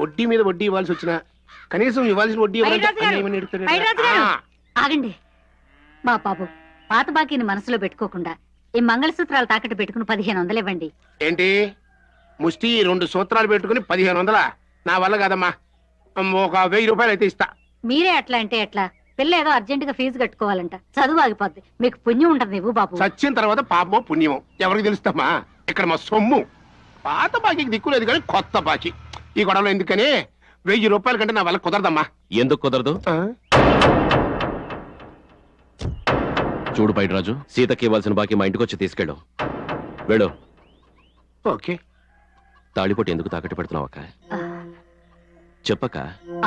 వడ్డీ మీద వడ్డీ ఇవ్వాల్సి వచ్చినా కనీసం ఇవ్వాల్సిన వడ్డీ ఆగండి. మా బాబు పాత బాకీని మనసులో పెట్టుకోకుండా ఈ మంగళసూత్రాలు తాకట్టు పెట్టుకుని 1500 ఇవ్వండి. ఏంటి ముష్టి 2 సూత్రాలు పెట్టుకుని 1500? నా వల్ల కాదమ్మా, ఒక 1000 రూపాయలు అయితే ఇస్తా. మీరే అట్లా అంటే ఎట్లా? పిల్ల ఏదో అర్జెంట్ గా ఫీజు కట్టుకోవాలంట, చదువు ఆగిపోద్ది. మీకు పుణ్యం ఉంటుంది నువ్వు బాబు. చచ్చిన తర్వాత పాపమో పుణ్యమో ఎవరికి తెలుస్తామా? ఇక్కడ మా సొమ్ము. పాత బాకీకి దిక్కులేదు కానీ కొత్త బాకీ. ఈ గొడవలో ఎందుకని 1000 రూపాయల కంటే నా వల్ల కుదరదమ్మా. ఎందుకు కుదరదు? చూడు పైడిరాజు, సీతకి ఇవ్వాల్సిన బాకీ మా ఇంటికి వచ్చి తీసుకెళ్ళు. వెళ్ళు. ఓకే. తాళిపోటు ఎందుకు తాకట్టు పెడుతున్నావు అక్క? చెప్పక.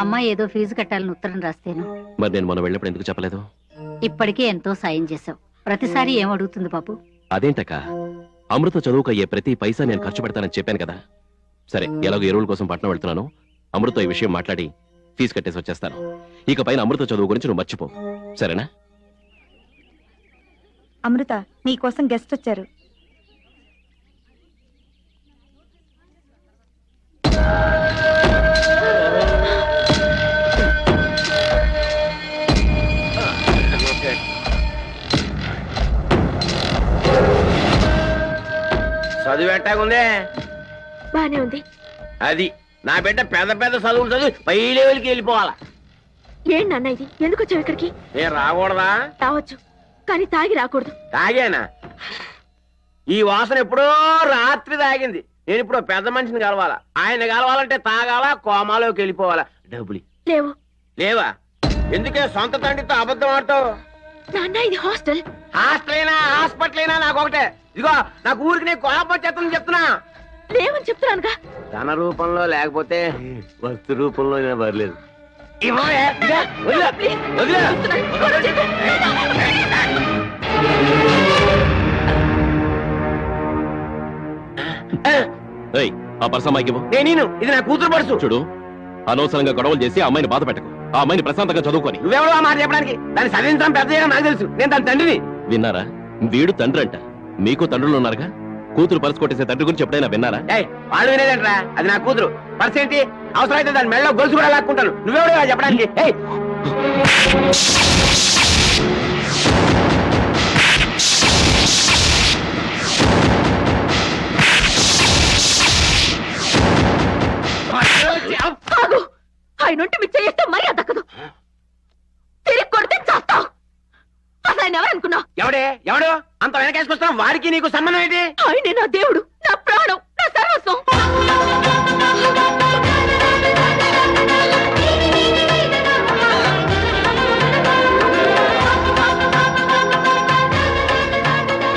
అమ్మాయి ఏదో ఫీజు కట్టాలని ఉత్తరం రాస్తేను. మరి నేను మొన్న వెళ్ళినప్పుడు ఎందుకు చెప్పలేదు? ఇప్పటికే ఎంతో సాయం చేశావు, ప్రతిసారి ఏం అడుగుతుంది బాబు? అదేంటక్క, అమృత చదువుకు అయ్యే ప్రతి పైసా నేను ఖర్చు పెడతానని చెప్పాను కదా. సరే, ఎలాగో ఎరువుల కోసం పట్నం వెళ్తున్నాను. అమృత ఈ విషయం మాట్లాడి ఫీజు కట్టేసి వచ్చేస్తాను. ఇక పైన అమృత చదువు గురించి నువ్వు మర్చిపో, సరేనా? అమృత, నీకోసం గెస్ట్ వచ్చారు. చదువు ఎట్టాగుందే? బానే ఉంది. అది నా బిడ్డ పెద్ద పెద్ద చదువులు చదివి పై లెవెల్కి వెళ్ళిపోవాలా. ఏం నాన్న ఇది? ఎందుకు వచ్చావు ఇక్కడికి? నేను రాకూడదా? రావచ్చు, కానీ తాగి రాకూడదు. తాగానా? ఈ వాసన ఎప్పుడో రాత్రి తాగింది. నేను ఇప్పుడు పెద్ద మనిషిని కలవాలా. ఆయన కలవాలంటే తాగాలా, కోమాలోకి వెళ్ళిపోవాలా. డబ్బులు లేవు. లేవా? ఎందుకే సొంత తండ్రితో అబద్ధం ఆడతావు? నాన్న, ఇది హాస్టల్. హాస్టల్ అయినా హాస్పిటల్ అయినా నాకు ఒకటే. ఇదిగో, నాకు ఊరికి నేను కోపం వచ్చేస్తుందని చెప్తున్నా. లేవని చెప్తున్నానుగా. ధన రూపంలో లేకపోతే వస్తు రూపంలో పర్లేదు. ఆ పర్స్ అమ్మాయికి ఇవ్వు. నేను ఇది నా కూతురు పర్సు. చూడు, అనవసరంగా గొడవలు చేసి ఆ అమ్మాయిని బాధ పెట్టకు. ఆ అమ్మాయిని ప్రశాంతంగా చదువుకొని. నువ్వెవడో ఆ మాట చెప్పడానికి? దాన్ని చదివించడం పెద్ద చేయడం నాకు తెలుసు. నేను దాని తండ్రిని. విన్నారా? వీడు తండ్రి అంట. మీకు తండ్రులు ఉన్నారుగా. కూతురు పర్సు కొట్టేసే తండ్రి గురించి ఎప్పుడైనా విన్నారా? వాళ్ళు వినేదంటరా? అది నా కూతురు పర్స్ ఏంటి? అవసరమైతే దాని మెడలో గొలుసు కూడా లాక్కుంటాను. నువ్వెవడో చెప్పడానికి? ఆయన ఒంటి మీద చేస్తే మర్యాద దక్కదు. తిరిగి కొడితే చేస్తావు. అసలు ఆయన ఎవరనుకున్నావు? ఎవడు అంత వెనకేసుకొస్తాం? వాడికి నీకు సంబంధం ఏంటి? ఆయనే నా దేవుడు, నా ప్రాణం, నా సర్వస్వం.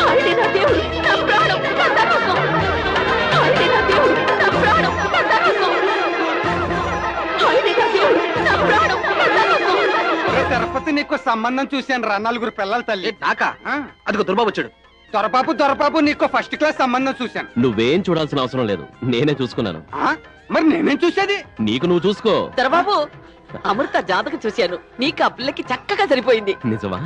ఆయనే నా దేవుడు, నా ప్రాణం, నా సర్వస్వం. ఆయనే నా దేవుడు, నా ప్రాణం, నా సర్వస్వం. ఆయనే నా దేవుడు, నా ప్రాణం, నా సర్వస్వం. తిరుపతి నీకు సంబంధం చూశాను రా. 4 పిల్లల తల్లి. నాకా? అదిగో దుర్బాబు వచ్చాడు. దొరబాబు నీకు ఫస్ట్ క్లాస్ సంబంధం చూశాను. నువ్వేం చూడాల్సిన అవసరం లేదు, నేనే చూసుకున్నాను. మరి నేనేం చూసేది? నీకు నువ్వు చూసుకో. దొరబాబు, అమృత జాతకం చూశాను. నీకు ఆ పిల్లకి చక్కగా సరిపోయింది. నిజమా?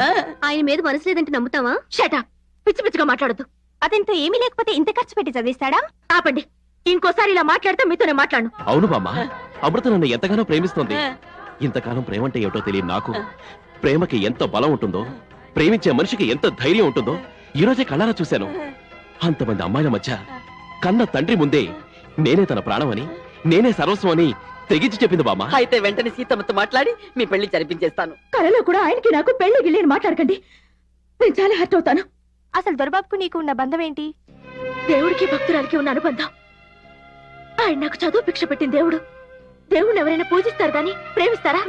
ఆయన మీద మనసు లేదంటే నమ్ముతావా? షటా, పిచ్చి పిచ్చిగా మాట్లాడద్దు. అతనితో ఏమీ లేకపోతే ఇంత ఖర్చు పెట్టి చదివిస్తాడా? ఆపండి, ఇంకోసారి ఇలా మాట్లాడితే మీతోనే మాట్లాడు. అవును బామ్మ, అమృత నన్ను ఎంతగానో ప్రేమిస్తోంది. ఇంతకాలం ప్రేమ అంటే ఏమిటో తెలియదు నాకు. ప్రేమకి ఎంత బలం ఉంటుందో, ప్రేమించే మనిషికి ఎంత ధైర్యం ఉంటుందో ఈ రోజే కళ్ళారా చూశాను. అంతమంది అమ్మాయిల మధ్య కన్న తండ్రి ముందే నేనే తన ప్రాణమని, నేనే సర్వస్వం అని తెగించి చెప్పింది బామ్మ. అయితే వెంటనే సీతమ్మతో మాట్లాడి మీ పెళ్లి జరిపించేస్తాను. కలలో కూడా ఆయనకి నాకు పెళ్లి గిళ్ళని మాట్లాడకండి. నేను చాలా హర్ట్ అవుతాను. అసలు దొరబాబుకు నీకు ఉన్న బంధం ఏంటి? దేవుడికి భక్తురాలికి ఉన్న అనుబంధం. ఆయన నాకు చదువు భిక్ష పెట్టిన దేవుడు. దేవుణ్ణి ఎవరైనా పూజిస్తారు కానీ ప్రేమిస్తారా?